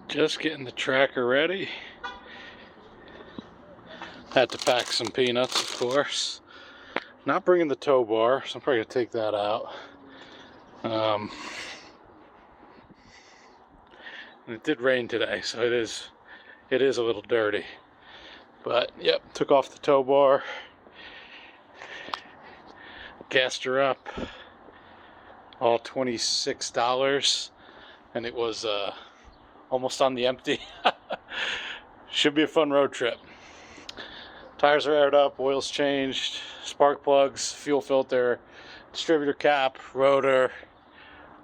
Just getting the tracker ready. Had to pack some peanuts, of course. Not bringing the tow bar, so I'm probably gonna take that out. And it did rain today, so it is a little dirty. But yep, took off the tow bar, gassed her up, all $26, and it was almost on the empty. Should be a fun road trip. Tires are aired up, oil's changed, spark plugs, fuel filter, distributor cap, rotor,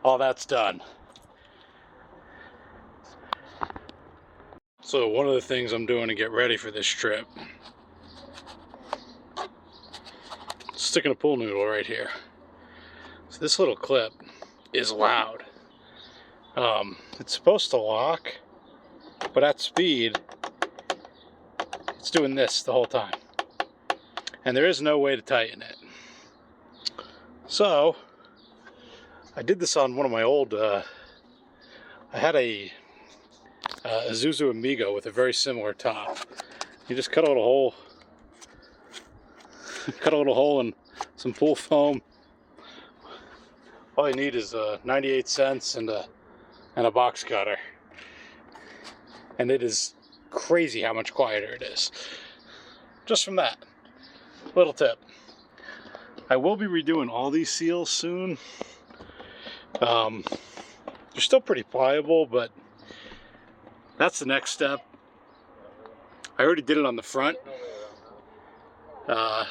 all that's done. So one of the things I'm doing to get ready for this trip, sticking a pool noodle right here. So this little clip is loud. It's supposed to lock, but at speed, it's doing this the whole time. And there is no way to tighten it. So, I did this on one of my old, I had a Isuzu Amigo with a very similar top. You just cut a little hole in some pool foam. All you need is 98 cents and a box cutter. And it is crazy how much quieter it is. Just from that. Little tip. I will be redoing all these seals soon. They're still pretty pliable, but that's the next step. I already did it on the front. And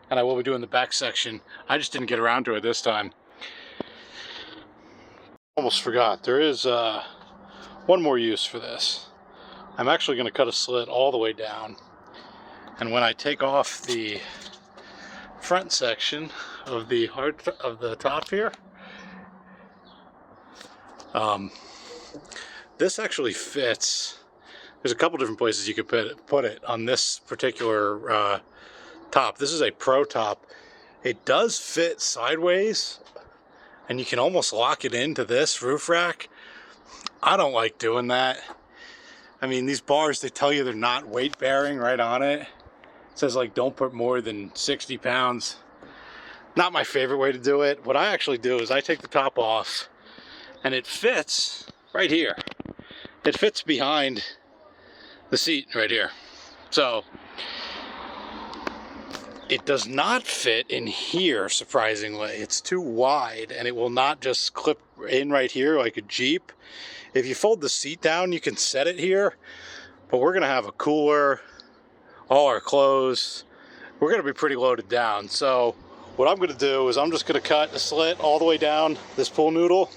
I will be doing the back section. I just didn't get around to it this time. Almost forgot. There is one more use for this. I'm actually going to cut a slit all the way down. And when I take off the front section of the top here, this actually fits. There's a couple different places you could put it on this particular top. This is a Pro top. It does fit sideways, and you can almost lock it into this roof rack. I don't like doing that. I mean, these bars, they tell you they're not weight bearing right on it. It says like don't put more than 60 pounds. Not my favorite way to do it. What I actually do is I take the top off, and it fits right here. It fits behind the seat right here. So it does not fit in here, surprisingly. It's too wide, and it will not just clip in right here like a Jeep. If you fold the seat down, you can set it here, but we're gonna have a cooler, all our clothes. We're gonna be pretty loaded down. So what I'm gonna do is I'm just gonna cut a slit all the way down this pool noodle,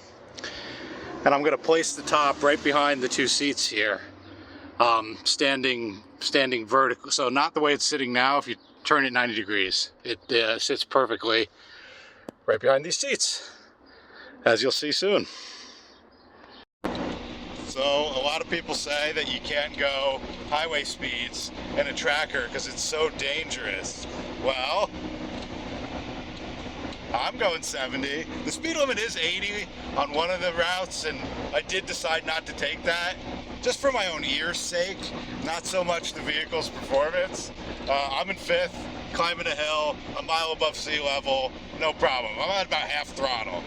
and I'm gonna place the top right behind the two seats here, standing vertical. So not the way it's sitting now. If you turn it 90 degrees, it sits perfectly right behind these seats, as you'll see soon. So a lot of people say that you can't go highway speeds in a tracker because it's so dangerous. Well, I'm going 70. The speed limit is 80 on one of the routes, and I did decide not to take that, just for my own ear's sake, not so much the vehicle's performance. I'm in 5th, climbing a hill, a mile above sea level, no problem. I'm at about half throttle.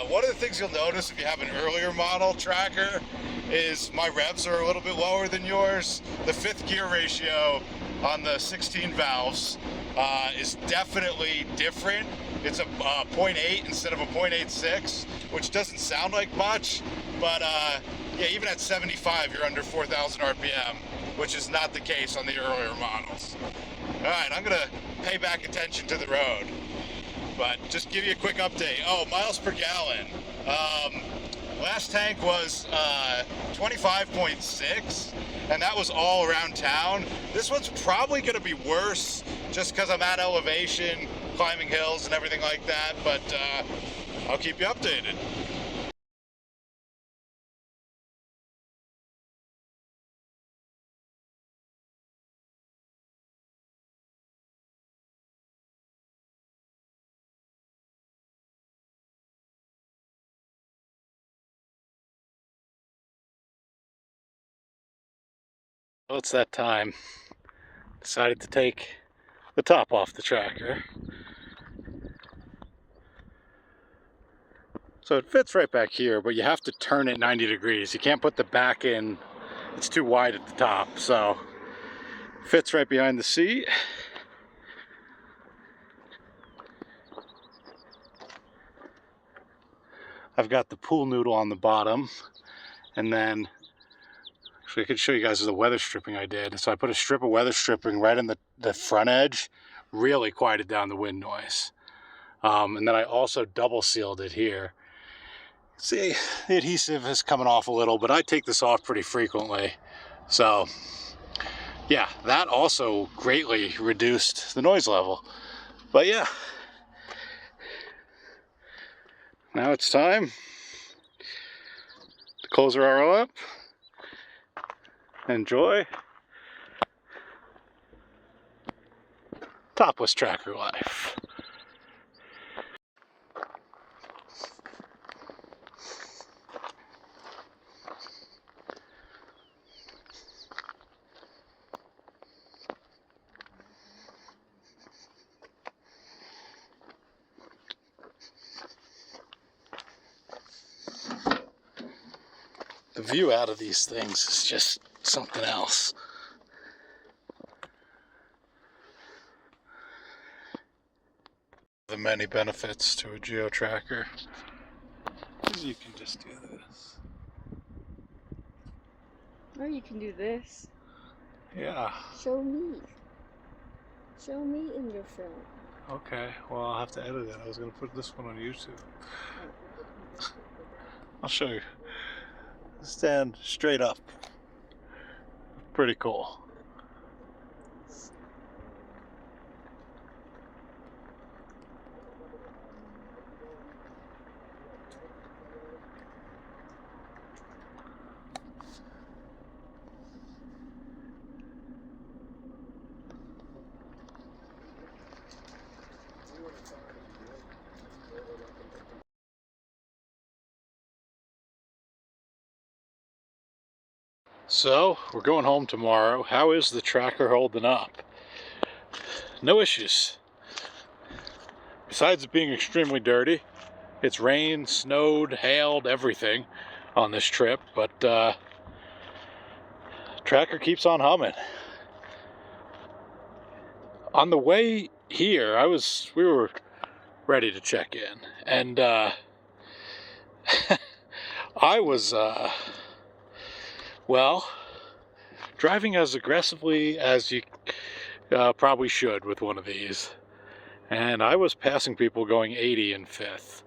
One of the things you'll notice if you have an earlier model tracker is my revs are a little bit lower than yours. The 5th gear ratio on the 16 valves is definitely different. It's a 0.8 instead of a 0.86, which doesn't sound like much, but yeah, even at 75, you're under 4,000 RPM, which is not the case on the earlier models. All right, I'm gonna pay back attention to the road, but just give you a quick update. Oh, miles per gallon. Last tank was 25.6, and that was all around town. This one's probably gonna be worse just because I'm at elevation, climbing hills and everything like that, but I'll keep you updated. Well, it's that time. Decided to take the top off the tracker. So it fits right back here, but you have to turn it 90 degrees. You can't put the back in, it's too wide at the top. So it fits right behind the seat. I've got the pool noodle on the bottom, and then actually I could show you guys the weather stripping I did. So I put a strip of weather stripping right in the front edge, really quieted down the wind noise. And then I also double sealed it here. See, the adhesive is coming off a little, but I take this off pretty frequently. So yeah, that also greatly reduced the noise level. But yeah, now it's time to close her arrow up. Enjoy topless tracker life. The view out of these things is just something else. The many benefits to a geo tracker is you can just do this. Or you can do this. Yeah. Show me. Show me in your film. Okay, well I'll have to edit it. I was going to put this one on YouTube. I'll show you. Stand straight up. Pretty cool. So, we're going home tomorrow. How is the tracker holding up? No issues. Besides it being extremely dirty, it's rained, snowed, hailed, everything on this trip, but tracker keeps on humming. On the way here, we were ready to check in, and I was well, driving as aggressively as you probably should with one of these, and I was passing people going 80 in fifth.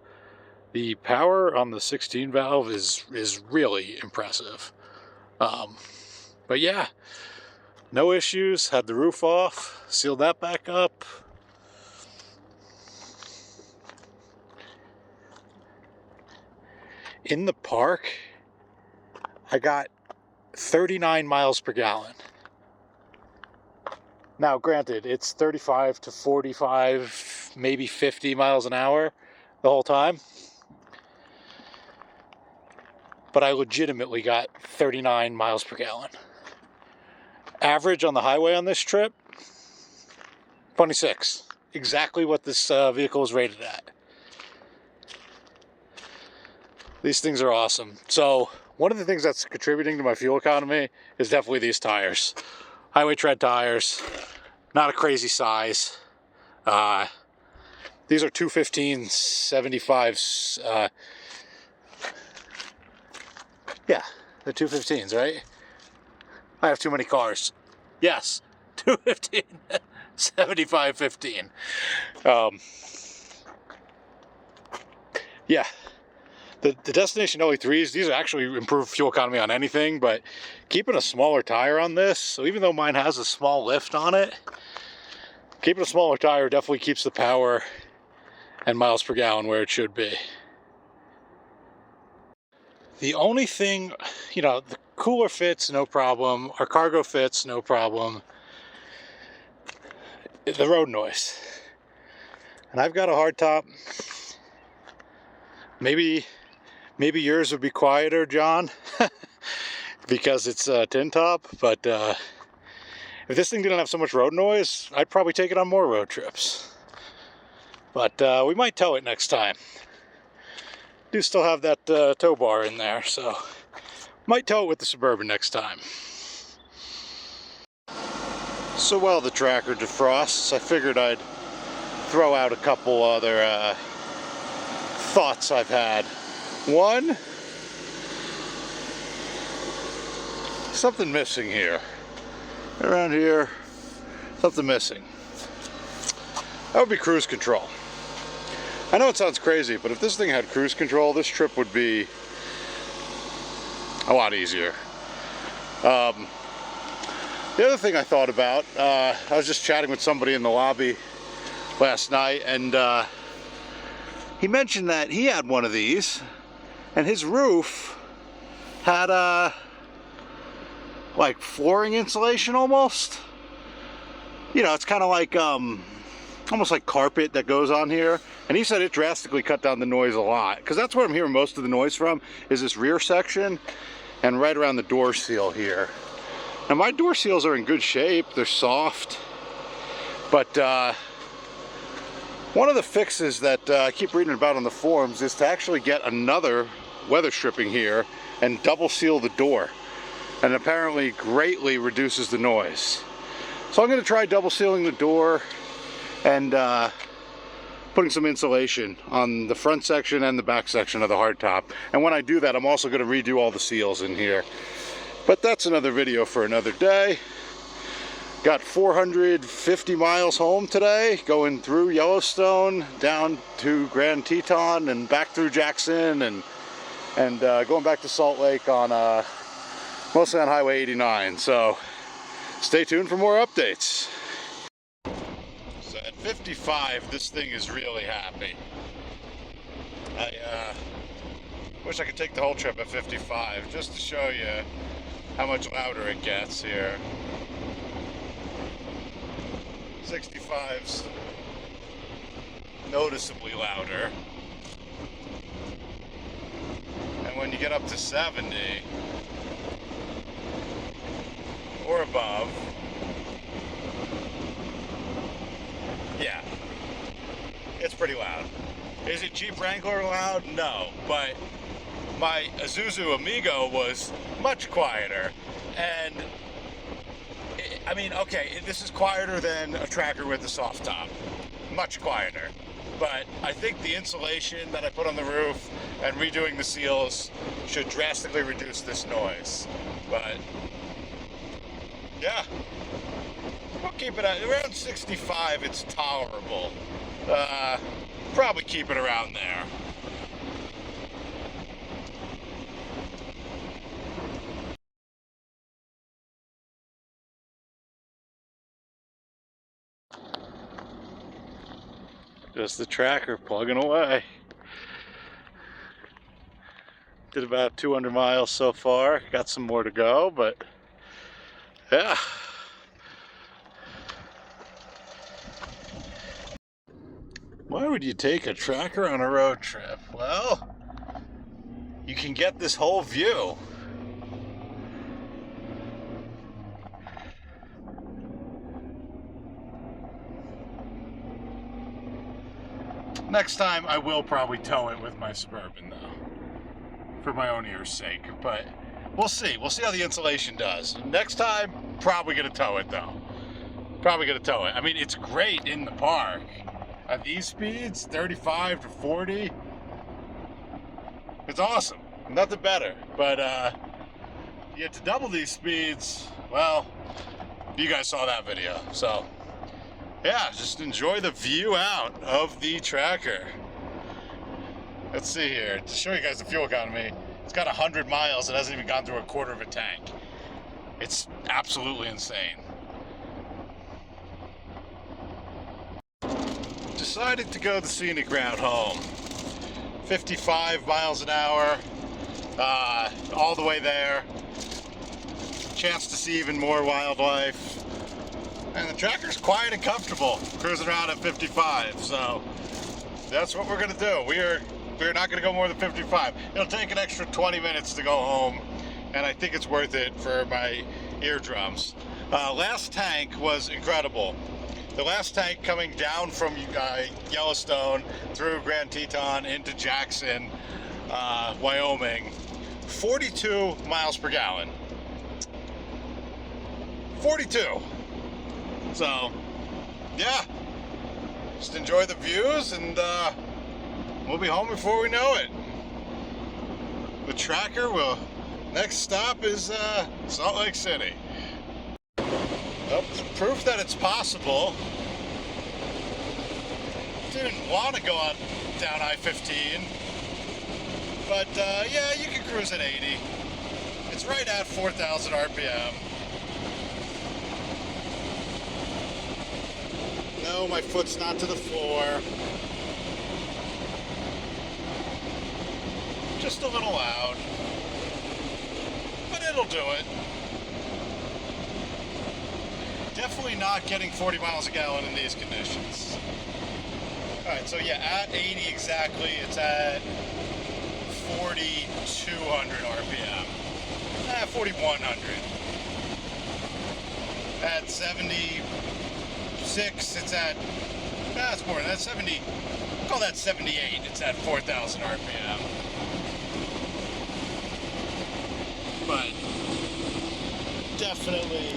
The power on the 16 valve is really impressive. But yeah, no issues. Had the roof off, sealed that back up. In the park, I got 39 miles per gallon. Now, granted, it's 35 to 45, maybe 50 miles an hour the whole time. But I legitimately got 39 miles per gallon. Average on the highway on this trip, 26. Exactly what this vehicle is rated at. These things are awesome. So, one of the things that's contributing to my fuel economy is definitely these tires. Highway tread tires, not a crazy size. These are 215 75s. Yeah, they're 215s, right? I have too many cars. Yes, 215 7515. Yeah. The Destination LE3s, these actually improve fuel economy on anything, but keeping a smaller tire on this, so even though mine has a small lift on it, keeping a smaller tire definitely keeps the power and miles per gallon where it should be. The only thing, the cooler fits, no problem. Our cargo fits, no problem. The road noise. And I've got a hardtop. Maybe yours would be quieter, John. because it's a tin top, but if this thing didn't have so much road noise, I'd probably take it on more road trips. But we might tow it next time. Do still have that tow bar in there, so might tow it with the Suburban next time. So while the Tracker defrosts, I figured I'd throw out a couple other thoughts I've had. One, something missing here. Around here, something missing. That would be cruise control. I know it sounds crazy, but if this thing had cruise control, this trip would be a lot easier. The other thing I thought about, I was just chatting with somebody in the lobby last night, and he mentioned that he had one of these, and his roof had like flooring insulation almost. You know, it's kind of like almost like carpet that goes on here. And he said it drastically cut down the noise a lot, because that's where I'm hearing most of the noise from, is this rear section and right around the door seal here. Now my door seals are in good shape, they're soft, but one of the fixes that I keep reading about on the forums is to actually get another weather stripping here and double seal the door, and apparently greatly reduces the noise. So I'm going to try double sealing the door and putting some insulation on the front section and the back section of the hardtop. And when I do that, I'm also going to redo all the seals in here. But that's another video for another day. Got 450 miles home today, going through Yellowstone, down to Grand Teton, and back through Jackson, and going back to Salt Lake on mostly on Highway 89. So stay tuned for more updates. So at 55, this thing is really happy. I wish I could take the whole trip at 55 just to show you how much louder it gets here. 65's noticeably louder. And when you get up to 70 or above, yeah, it's pretty loud. Is it Jeep Wrangler loud? No, but my Isuzu Amigo was much quieter, and I mean, okay, this is quieter than a Tracker with a soft top, much quieter, but I think the insulation that I put on the roof and redoing the seals should drastically reduce this noise. But yeah, we'll keep it at around 65. It's tolerable. Probably keep it around there. Just the Tracker plugging away. Did about 200 miles so far. Got some more to go, but yeah. Why would you take a Tracker on a road trip? Well, you can get this whole view. Next time I will probably tow it with my Suburban though, for my own ear's sake, but we'll see. We'll see how the insulation does. Next time, probably gonna tow it though. Probably gonna tow it. I mean, it's great in the park. At these speeds, 35 to 40, it's awesome. Nothing better. But you get to double these speeds, well, you guys saw that video. So yeah, just enjoy the view out of the Tracker. Let's see here, to show you guys the fuel economy. It's got 100 miles, it hasn't even gone through a quarter of a tank. It's absolutely insane. Decided to go the scenic route home. 55 miles an hour, all the way there. Chance to see even more wildlife. And the Tracker's quiet and comfortable, cruising around at 55, so that's what we're gonna do. We're not gonna go more than 55. It'll take an extra 20 minutes to go home, and I think it's worth it for my eardrums. Last tank was incredible. The last tank coming down from Yellowstone through Grand Teton into Jackson, Wyoming, 42 miles per gallon. 42. So, yeah, just enjoy the views, and we'll be home before we know it. The Tracker will. Next stop is Salt Lake City. Oh, proof that it's possible. Didn't want to go on down I-15, but yeah, you can cruise at 80. It's right at 4,000 RPM. No, my foot's not to the floor. Just a little loud, but it'll do it. Definitely not getting 40 miles a gallon in these conditions. Alright, so yeah, at 80 exactly, it's at 4,200 RPM. 4,100. At 76, it's at, it's more than that, 70, call that 78, it's at 4,000 RPM. But definitely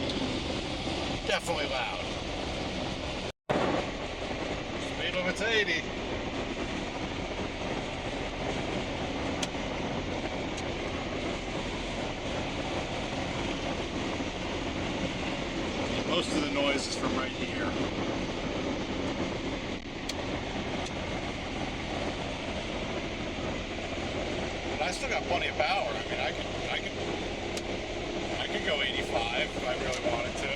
loud. Speed limit's 80. Most of the noise is from right here. But I still got plenty of power. I mean, I could go 85 if I really wanted to.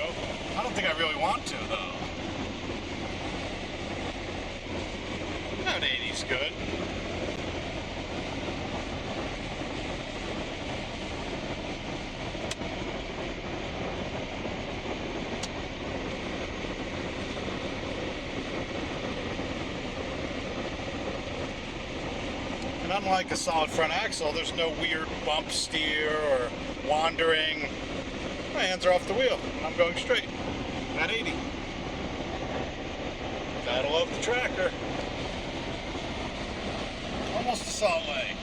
I don't think I really want to, though. About 80's good. And unlike a solid front axle, there's no weird bump steer or wandering. My hands are off the wheel. I'm going straight at 80. Gotta love the Tracker. Almost to Salt Lake.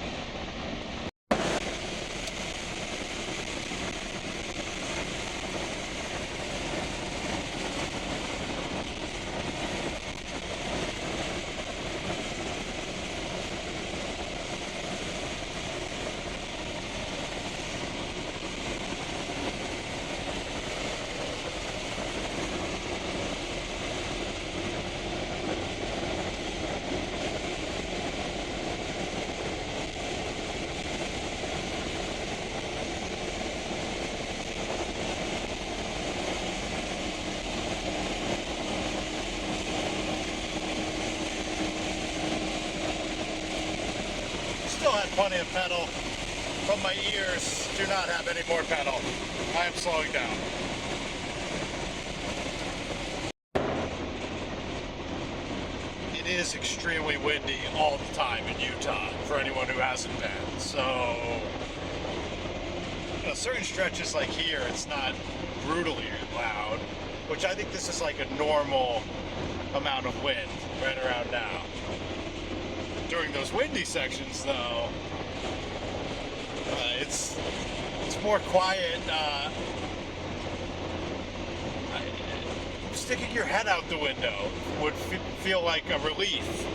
Still had plenty of pedal, but my ears do not have any more pedal. I am slowing down. It is extremely windy all the time in Utah, for anyone who hasn't been. So, you know, certain stretches like here, it's not brutally loud, which I think this is like a normal amount of wind right around now. During those windy sections, though, it's more quiet. Sticking your head out the window would feel like a relief.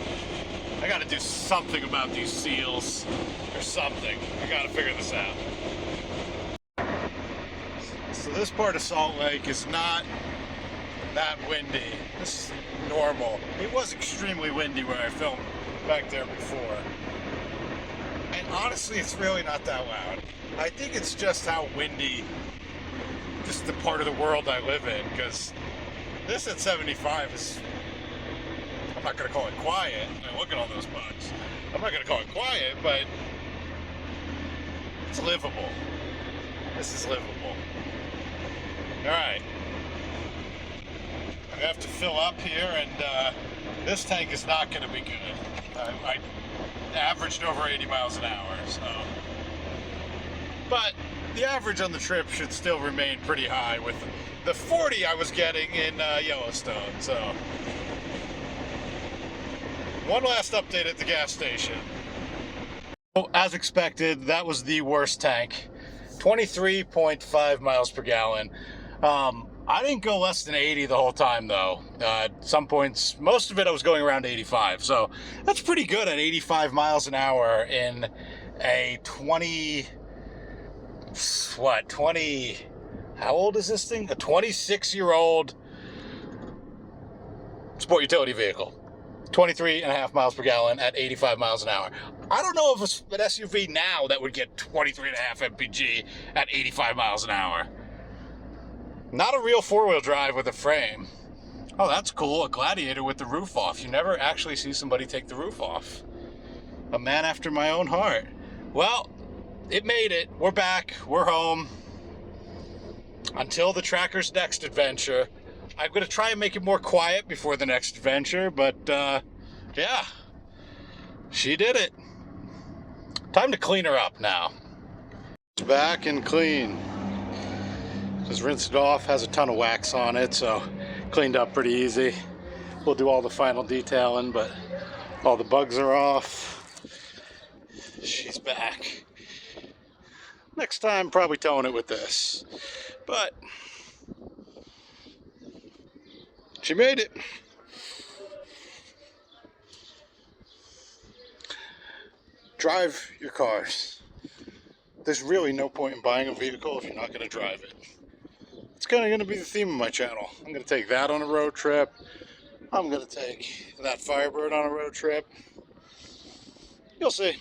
I got to do something about these seals or something. I got to figure this out. So this part of Salt Lake is not that windy. This is normal. It was extremely windy when I filmed back there before. And honestly, it's really not that loud. I think it's just how windy just the part of the world I live in, because this at 75 is, I'm not going to call it quiet. I mean, look at all those bugs. I'm not going to call it quiet, but it's livable. This is livable. Alright. I have to fill up here, and this tank is not going to be good. I averaged over 80 miles an hour, so. But the average on the trip should still remain pretty high with the 40 I was getting in Yellowstone. So, one last update at the gas station. As expected, that was the worst tank. 23.5 miles per gallon. I didn't go less than 80 the whole time though. At some points, most of it I was going around 85. So that's pretty good at 85 miles an hour in a 20, how old is this thing? A 26-year-old sport utility vehicle. 23.5 miles per gallon at 85 miles an hour. I don't know if it's an SUV now that would get 23.5 mpg at 85 miles an hour. Not a real four-wheel drive with a frame. Oh, that's cool. A Gladiator with the roof off. You never actually see somebody take the roof off. A man after my own heart. Well, it made it. We're back. We're home. Until the Tracker's next adventure. I'm going to try and make it more quiet before the next adventure, but yeah, she did it. Time to clean her up now. It's back and clean. Just rinsed it off, has a ton of wax on it, so cleaned up pretty easy. We'll do all the final detailing, but all the bugs are off. She's back. Next time, probably towing it with this, but she made it. Drive your cars. There's really no point in buying a vehicle if you're not going to drive it. It's kind of going to be the theme of my channel. I'm going to take that on a road trip. I'm going to take that Firebird on a road trip. You'll see.